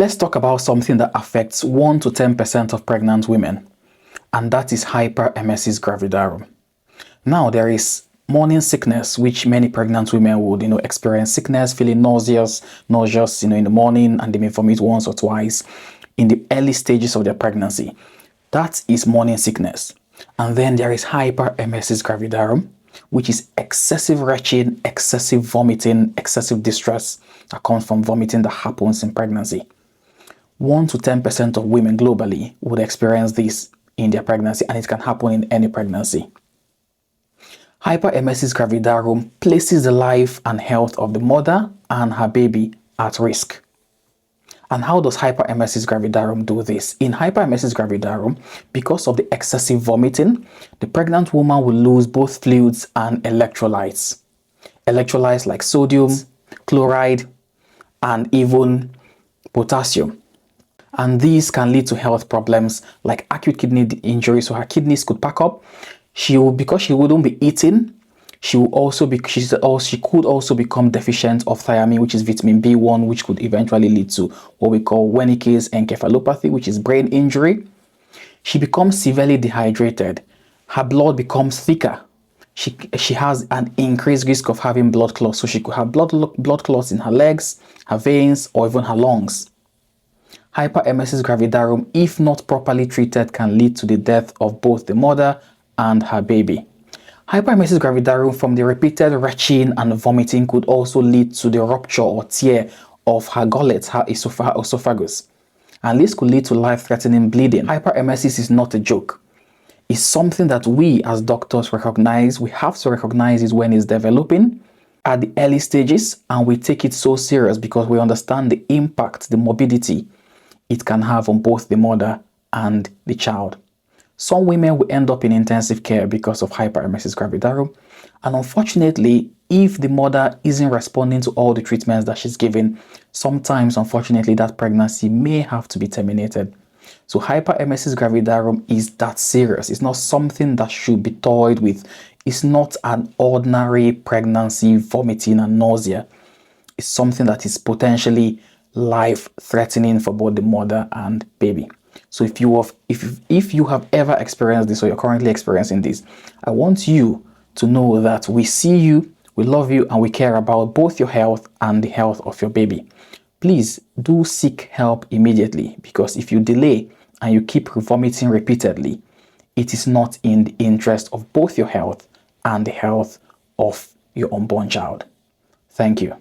Let's talk about something that affects 1 to 10% of pregnant women, and that is hyperemesis gravidarum. Now, there is morning sickness, which many pregnant women would, experience sickness, feeling nauseous, in the morning, and they may vomit once or twice in the early stages of their pregnancy. That is morning sickness. And then there is hyperemesis gravidarum, which is excessive retching, excessive vomiting, excessive distress that comes from vomiting that happens in pregnancy. 1 to 10% of women globally would experience this in their pregnancy, and it can happen in any pregnancy. Hyperemesis gravidarum places the life and health of the mother and her baby at risk. And how does hyperemesis gravidarum do this? In hyperemesis gravidarum, because of the excessive vomiting, the pregnant woman will lose both fluids and electrolytes. Electrolytes like sodium, chloride, and even potassium. And these can lead to health problems like acute kidney injury, so her kidneys could pack up. Because she wouldn't be eating, she could also become deficient of thiamine, which is vitamin B1, which could eventually lead to what we call Wernicke's encephalopathy, which is brain injury. She becomes severely dehydrated. Her blood becomes thicker. She has an increased risk of having blood clots, so she could have blood clots in her legs, her veins, or even her lungs. Hyperemesis gravidarum, if not properly treated, can lead to the death of both the mother and her baby. Hyperemesis gravidarum from the repeated retching and vomiting could also lead to the rupture or tear of her gullet, her esophagus. And this could lead to life-threatening bleeding. Hyperemesis is not a joke. It's something that we as doctors recognize. We have to recognize it when it's developing at the early stages, and we take it so serious because we understand the impact, the morbidity it can have on both the mother and the child. Some women will end up in intensive care because of hyperemesis gravidarum, and unfortunately, if the mother isn't responding to all the treatments that she's given, sometimes, unfortunately, that pregnancy may have to be terminated. So hyperemesis gravidarum is that serious. It's not something that should be toyed with. It's not an ordinary pregnancy, vomiting and nausea. It's something that is potentially life-threatening for both the mother and baby. So if you have ever experienced this or you're currently experiencing this, I want you to know that we see you, we love you, and we care about both your health and the health of your baby. Please do seek help immediately, because if you delay and you keep vomiting repeatedly, it is not in the interest of both your health and the health of your unborn child. Thank you.